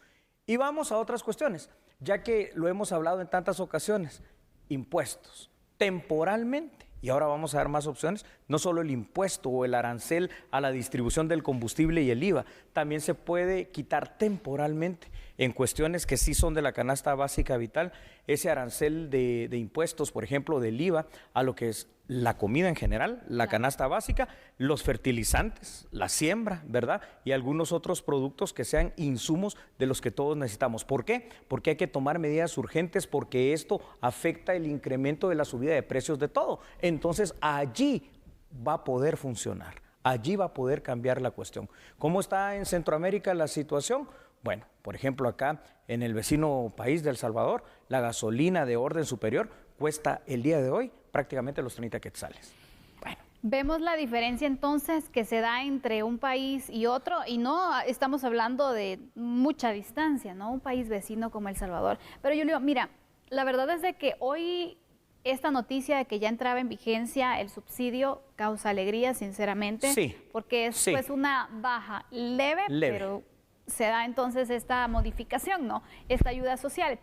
Speaker 3: Y vamos a otras cuestiones, ya que lo hemos hablado en tantas ocasiones, impuestos, temporalmente, y ahora vamos a dar más opciones, no solo el impuesto o el arancel a la distribución del combustible y el IVA, también se puede quitar temporalmente en cuestiones que sí son de la canasta básica vital, ese arancel de impuestos, por ejemplo, del IVA, a lo que es la comida en general, la canasta básica, los fertilizantes, la siembra, ¿verdad? Y algunos otros productos que sean insumos de los que todos necesitamos. ¿Por qué? Porque hay que tomar medidas urgentes porque esto afecta el incremento de la subida de precios de todo. Entonces, allí va a poder funcionar, allí va a poder cambiar la cuestión. ¿Cómo está en Centroamérica la situación? Bueno, por ejemplo, acá en el vecino país de El Salvador, la gasolina de orden superior cuesta el día de hoy prácticamente los 30 quetzales. Bueno.
Speaker 2: Vemos la diferencia entonces que se da entre un país y otro, y no estamos hablando de mucha distancia, ¿no? Un país vecino como El Salvador. Pero Julio, mira, la verdad es de que hoy esta noticia de que ya entraba en vigencia el subsidio causa alegría, sinceramente,
Speaker 3: sí,
Speaker 2: porque es pues una baja leve, pero se da entonces esta modificación, ¿no? Esta ayuda social.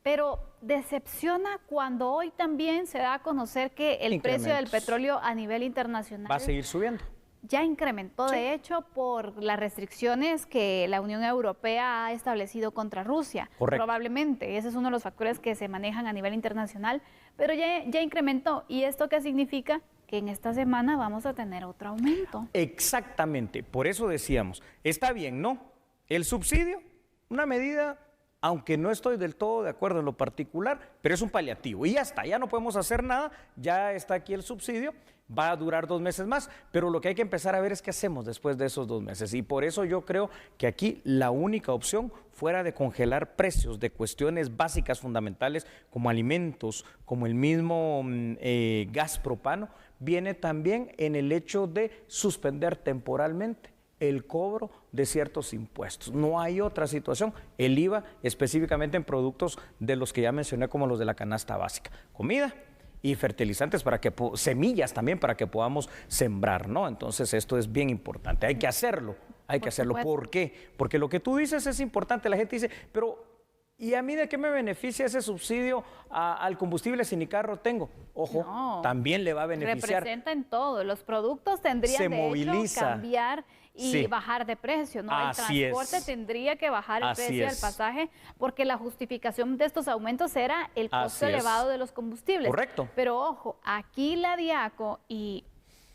Speaker 2: Pero decepciona cuando hoy también se da a conocer que el precio del petróleo a nivel internacional
Speaker 3: va a seguir subiendo.
Speaker 2: Ya incrementó, de hecho, por las restricciones que la Unión Europea ha establecido contra Rusia.
Speaker 3: Correcto.
Speaker 2: Probablemente, ese es uno de los factores que se manejan a nivel internacional, pero ya incrementó. ¿Y esto qué significa? Que en esta semana vamos a tener otro aumento.
Speaker 3: Exactamente, por eso decíamos, está bien, ¿no? El subsidio, una medida, aunque no estoy del todo de acuerdo en lo particular, pero es un paliativo y ya está, ya no podemos hacer nada, ya está aquí el subsidio, va a durar 2 meses más, pero lo que hay que empezar a ver es qué hacemos después de esos 2 meses y por eso yo creo que aquí la única opción fuera de congelar precios de cuestiones básicas fundamentales como alimentos, como el mismo gas propano, viene también en el hecho de suspender temporalmente el cobro de ciertos impuestos. No hay otra situación. El IVA específicamente en productos de los que ya mencioné como los de la canasta básica. Comida y fertilizantes para que, semillas también para que podamos sembrar, ¿no? Entonces esto es bien importante. Hay que hacerlo. Hay que hacerlo. ¿Por qué? Porque lo que tú dices es importante. La gente dice, pero ¿y a mí de qué me beneficia ese subsidio al combustible si ni carro tengo? Ojo, no, también le va a beneficiar.
Speaker 2: Representa en todo. Los productos tendrían hecho cambiar y bajar de precio, ¿no?
Speaker 3: Así
Speaker 2: el transporte tendría que bajar el precio del pasaje porque la justificación de estos aumentos era el costo elevado de los combustibles.
Speaker 3: Correcto.
Speaker 2: Pero ojo, aquí la DIACO y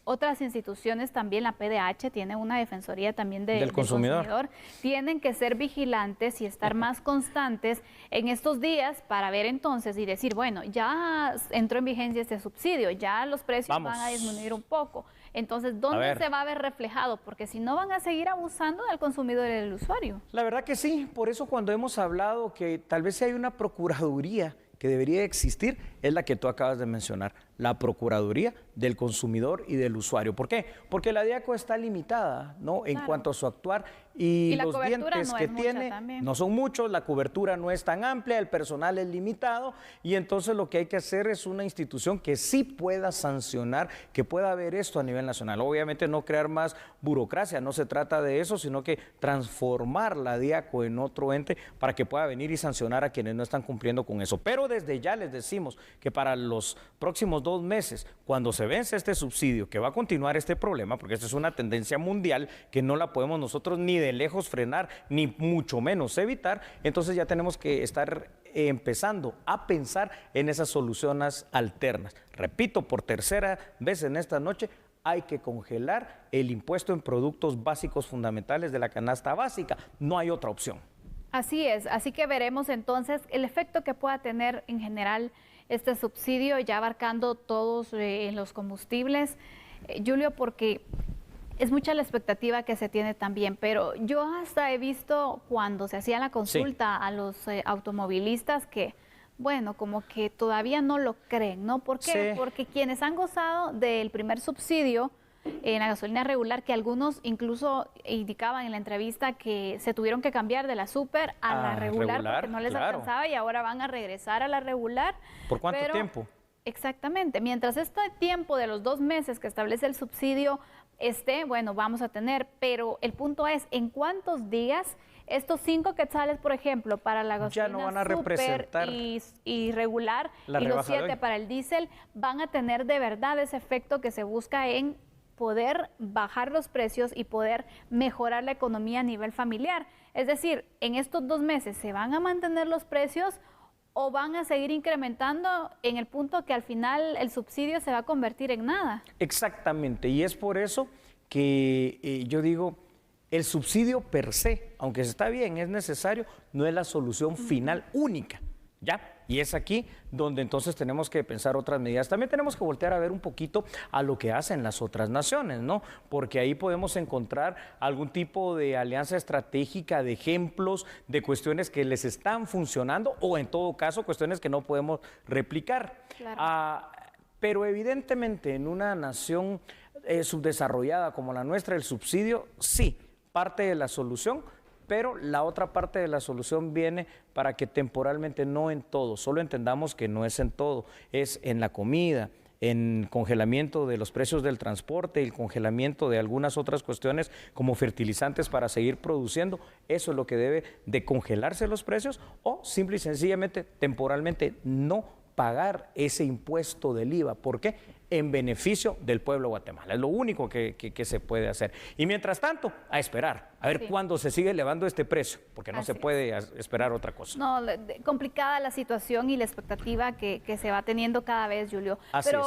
Speaker 2: otras instituciones también, la PDH tiene una defensoría también del consumidor. Tienen que ser vigilantes y estar más constantes en estos días para ver entonces y decir, bueno, ya entró en vigencia este subsidio, ya los precios van a disminuir un poco. Entonces, ¿dónde se va a ver reflejado? Porque si no van a seguir abusando del consumidor y del usuario.
Speaker 3: La verdad que sí, por eso cuando hemos hablado que tal vez si hay una procuraduría que debería existir, es la que tú acabas de mencionar. la Procuraduría del Consumidor y del Usuario. ¿Por qué? Porque la DIACO está limitada, ¿no? En cuanto a su actuar y
Speaker 2: la
Speaker 3: los
Speaker 2: cobertura
Speaker 3: dientes
Speaker 2: no
Speaker 3: que
Speaker 2: es mucha
Speaker 3: tiene
Speaker 2: también.
Speaker 3: no son muchos, la cobertura no es tan amplia, el personal es limitado y entonces lo que hay que hacer es una institución que sí pueda sancionar, que pueda ver esto a nivel nacional. Obviamente no crear más burocracia, no se trata de eso, sino que transformar la DIACO en otro ente para que pueda venir y sancionar a quienes no están cumpliendo con eso. Pero desde ya les decimos que para los próximos 2 meses, cuando se vence este subsidio, que va a continuar este problema, porque esta es una tendencia mundial que no la podemos nosotros ni de lejos frenar, ni mucho menos evitar, entonces ya tenemos que estar empezando a pensar en esas soluciones alternas. Repito, por tercera vez en esta noche, hay que congelar el impuesto en productos básicos fundamentales de la canasta básica. No hay otra opción.
Speaker 2: Así es, así que veremos entonces el efecto que pueda tener en general este subsidio, ya abarcando todos los combustibles. Julio, porque es mucha la expectativa que se tiene también, pero yo hasta he visto cuando se hacía la consulta a los automovilistas que, bueno, como que todavía no lo creen, ¿no? ¿Por qué?
Speaker 3: Sí.
Speaker 2: Porque quienes han gozado del primer subsidio en la gasolina regular, que algunos incluso indicaban en la entrevista que se tuvieron que cambiar de la super a la regular porque no les alcanzaba y ahora van a regresar a la regular.
Speaker 3: ¿Por cuánto tiempo?
Speaker 2: Exactamente. Mientras este tiempo de los 2 meses que establece el subsidio esté, bueno, vamos a tener, pero el punto es, ¿en cuántos días estos 5 quetzales, por ejemplo, para la gasolina
Speaker 3: ya no van a
Speaker 2: super
Speaker 3: representar
Speaker 2: y regular
Speaker 3: la
Speaker 2: y los
Speaker 3: rebaja de
Speaker 2: 7
Speaker 3: hoy?
Speaker 2: para el diésel, van a tener de verdad ese efecto que se busca en poder bajar los precios y poder mejorar la economía a nivel familiar? Es decir, en estos 2 meses, ¿se van a mantener los precios o van a seguir incrementando en el punto que al final el subsidio se va a convertir en nada?
Speaker 3: Exactamente, y es por eso que yo digo, el subsidio per se, aunque está bien, es necesario, no es la solución final única, ¿ya? Y es aquí donde entonces tenemos que pensar otras medidas. También tenemos que voltear a ver un poquito a lo que hacen las otras naciones, ¿no? Porque ahí podemos encontrar algún tipo de alianza estratégica, de ejemplos, de cuestiones que les están funcionando o en todo caso cuestiones que no podemos replicar.
Speaker 2: Claro.
Speaker 3: Pero evidentemente en una nación subdesarrollada como la nuestra, el subsidio sí, parte de la solución, pero la otra parte de la solución viene para que temporalmente, no en todo, solo entendamos que no es en todo, es en la comida, en congelamiento de los precios del transporte, el congelamiento de algunas otras cuestiones como fertilizantes para seguir produciendo. Eso es lo que debe de congelarse los precios o simple y sencillamente temporalmente no pagar ese impuesto del IVA. ¿Por qué? En beneficio del pueblo de Guatemala. Es lo único que se puede hacer. Y mientras tanto, a esperar, a ver cuándo se sigue elevando este precio, porque no se puede esperar otra cosa.
Speaker 2: No, complicada la situación y la expectativa que se va teniendo cada vez, Julio. Pero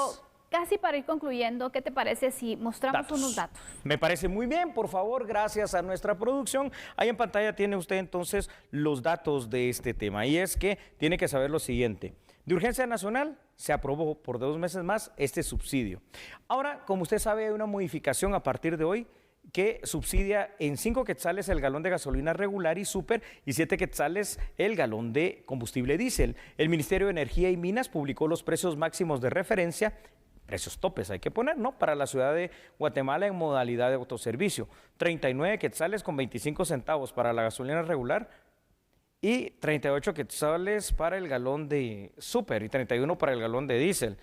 Speaker 2: casi para ir concluyendo, ¿qué te parece si mostramos unos datos?
Speaker 3: Me parece muy bien, por favor, gracias a nuestra producción. Ahí en pantalla tiene usted entonces los datos de este tema. Y es que tiene que saber lo siguiente. De urgencia nacional se aprobó por 2 meses más este subsidio. Ahora, como usted sabe, hay una modificación a partir de hoy que subsidia en 5 quetzales el galón de gasolina regular y super y 7 quetzales el galón de combustible diésel. El Ministerio de Energía y Minas publicó los precios máximos de referencia, precios topes hay que poner, ¿no? Para la ciudad de Guatemala en modalidad de autoservicio. 39 quetzales con 25 centavos para la gasolina regular y 38 quetzales para el galón de super y 31 para el galón de diésel.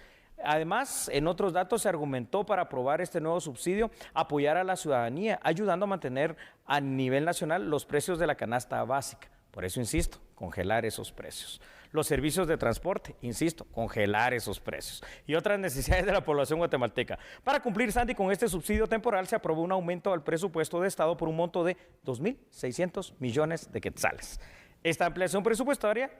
Speaker 3: Además, en otros datos se argumentó para aprobar este nuevo subsidio, apoyar a la ciudadanía, ayudando a mantener a nivel nacional los precios de la canasta básica. Por eso, insisto, congelar esos precios. Los servicios de transporte, insisto, congelar esos precios. Y otras necesidades de la población guatemalteca. Para cumplir, Sandy, con este subsidio temporal se aprobó un aumento al presupuesto de Estado por un monto de 2.600 millones de quetzales. Esta ampliación presupuestaria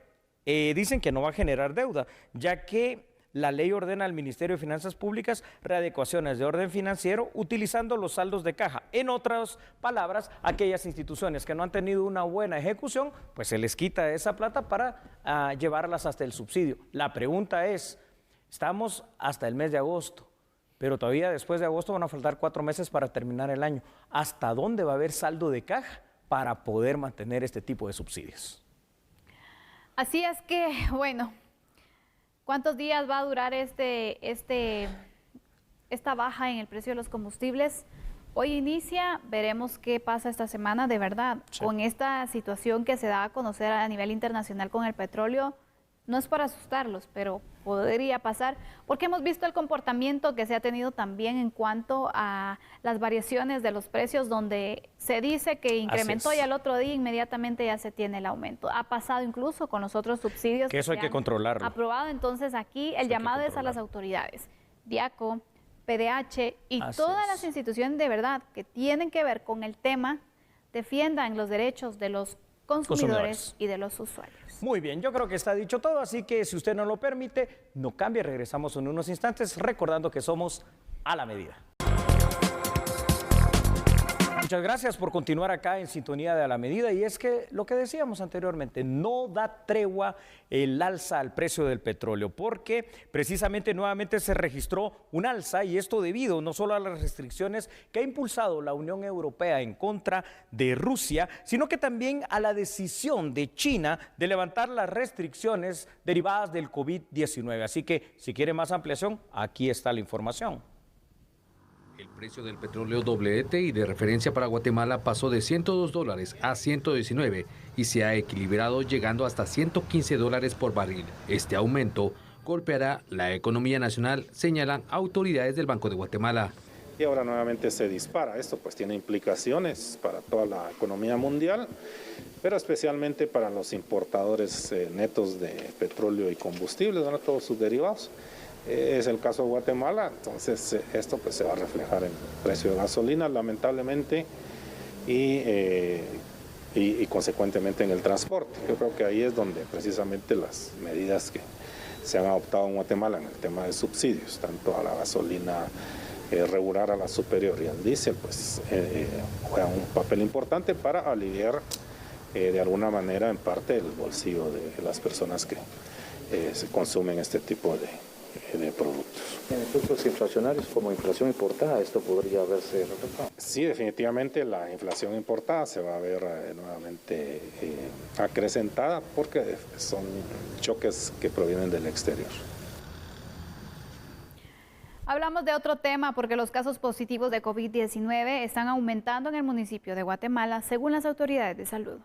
Speaker 3: dicen que no va a generar deuda, ya que la ley ordena al Ministerio de Finanzas Públicas readecuaciones de orden financiero utilizando los saldos de caja. En otras palabras, aquellas instituciones que no han tenido una buena ejecución, pues se les quita esa plata para llevarlas hasta el subsidio. La pregunta es, estamos hasta el mes de agosto, pero todavía después de agosto van a faltar 4 meses para terminar el año. ¿Hasta dónde va a haber saldo de caja para poder mantener este tipo de subsidios?
Speaker 2: Así es que, bueno, ¿Cuántos días va a durar esta baja en el precio de los combustibles? Hoy inicia, veremos qué pasa esta semana de verdad. Sí. Con esta situación que se da a conocer a nivel internacional con el petróleo, no es para asustarlos, pero podría pasar, porque hemos visto el comportamiento que se ha tenido también en cuanto a las variaciones de los precios, donde se dice que incrementó y al otro día inmediatamente ya se tiene el aumento. Ha pasado incluso con los otros subsidios
Speaker 3: que eso hay que controlarlo.
Speaker 2: Aprobado. Entonces aquí el llamado es a las autoridades, DIACO, PDH y todas las instituciones de verdad que tienen que ver con el tema, defiendan los derechos de los consumidores y de los usuarios.
Speaker 3: Muy bien, yo creo que está dicho todo, así que si usted no lo permite, no cambie, regresamos en unos instantes recordando que somos a la medida. Muchas gracias por continuar acá en sintonía de A la Medida, y es que lo que decíamos anteriormente, no da tregua el alza al precio del petróleo, porque precisamente nuevamente se registró un alza, y esto debido no solo a las restricciones que ha impulsado la Unión Europea en contra de Rusia, sino que también a la decisión de China de levantar las restricciones derivadas del COVID-19. Así que si quiere más ampliación, aquí está la información.
Speaker 11: El precio del petróleo WT y de referencia para Guatemala pasó de $102 a 119 y se ha equilibrado llegando hasta $115 por barril. Este aumento golpeará la economía nacional, señalan autoridades del Banco de Guatemala.
Speaker 18: Y ahora nuevamente se dispara. Esto pues tiene implicaciones para toda la economía mundial, pero especialmente para los importadores netos de petróleo y combustibles, ¿no? Todos sus derivados. Es el caso de Guatemala, entonces esto pues se va a reflejar en el precio de gasolina, lamentablemente, y consecuentemente en el transporte. Yo creo que ahí es donde precisamente las medidas que se han adoptado en Guatemala en el tema de subsidios, tanto a la gasolina regular, a la superior y al diésel, pues juegan un papel importante para aliviar de alguna manera en parte el bolsillo de las personas que se consumen este tipo de productos.
Speaker 19: En efectos inflacionarios como inflación importada, esto podría verse reflejado.
Speaker 18: Sí, definitivamente la inflación importada se va a ver nuevamente acrecentada porque son choques que provienen del exterior.
Speaker 2: Hablamos de otro tema porque los casos positivos de COVID-19 están aumentando en el municipio de Guatemala, según las autoridades de salud.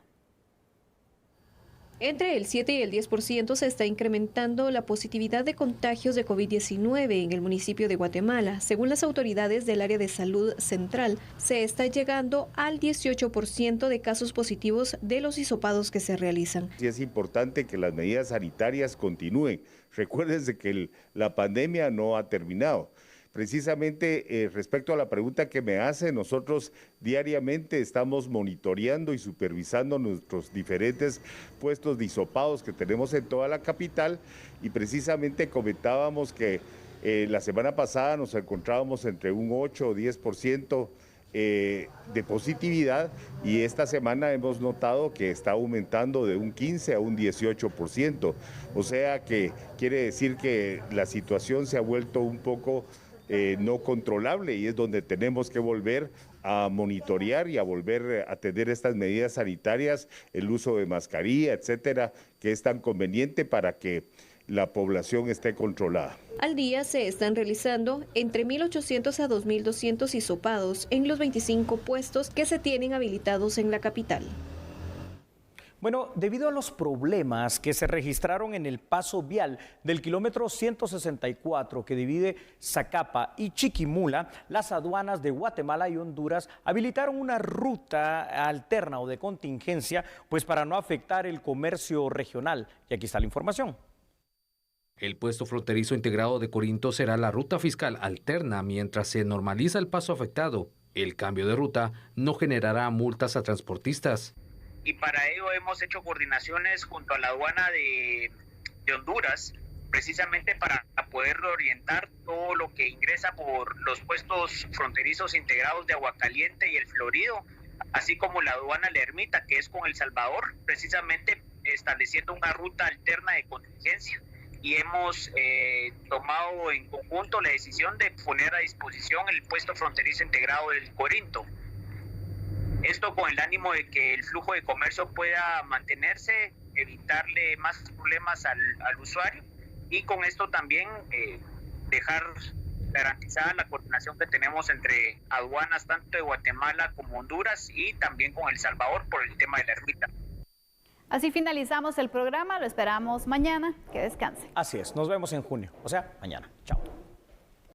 Speaker 13: Entre el 7 y el 10% se está incrementando la positividad de contagios de COVID-19 en el municipio de Guatemala. Según las autoridades del área de salud central, se está llegando al 18% de casos positivos de los hisopados que se realizan.
Speaker 20: Sí, es importante que las medidas sanitarias continúen. Recuérdense que la pandemia no ha terminado. Precisamente respecto a la pregunta que me hace, nosotros diariamente estamos monitoreando y supervisando nuestros diferentes puestos de hisopados que tenemos en toda la capital, y precisamente comentábamos que la semana pasada nos encontrábamos entre un 8 o 10% de positividad, y esta semana hemos notado que está aumentando de un 15 a un 18%. O sea que quiere decir que la situación se ha vuelto un poco no controlable, y es donde tenemos que volver a monitorear y a volver a tener estas medidas sanitarias, el uso de mascarilla, etcétera, que es tan conveniente para que la población esté controlada.
Speaker 13: Al día se están realizando entre 1.800 a 2.200 hisopados en los 25 puestos que se tienen habilitados en la capital.
Speaker 3: Bueno, debido a los problemas que se registraron en el paso vial del kilómetro 164 que divide Zacapa y Chiquimula, las aduanas de Guatemala y Honduras habilitaron una ruta alterna o de contingencia, pues para no afectar el comercio regional. Y aquí está la información.
Speaker 11: El puesto fronterizo integrado de Corinto será la ruta fiscal alterna mientras se normaliza el paso afectado. El cambio de ruta no generará multas a transportistas.
Speaker 21: Y para ello hemos hecho coordinaciones junto a la aduana de Honduras, precisamente para poder orientar todo lo que ingresa por los puestos fronterizos integrados de Aguacaliente y El Florido, así como la aduana La Ermita, que es con El Salvador, precisamente estableciendo una ruta alterna de contingencia. Y hemos tomado en conjunto la decisión de poner a disposición el puesto fronterizo integrado del Corinto. Esto con el ánimo de que el flujo de comercio pueda mantenerse, evitarle más problemas al usuario y con esto también dejar garantizada la coordinación que tenemos entre aduanas tanto de Guatemala como Honduras y también con El Salvador por el tema de la ermita.
Speaker 2: Así finalizamos el programa, lo esperamos mañana, que descanse.
Speaker 3: Así es, nos vemos en junio, o sea, mañana. Chao.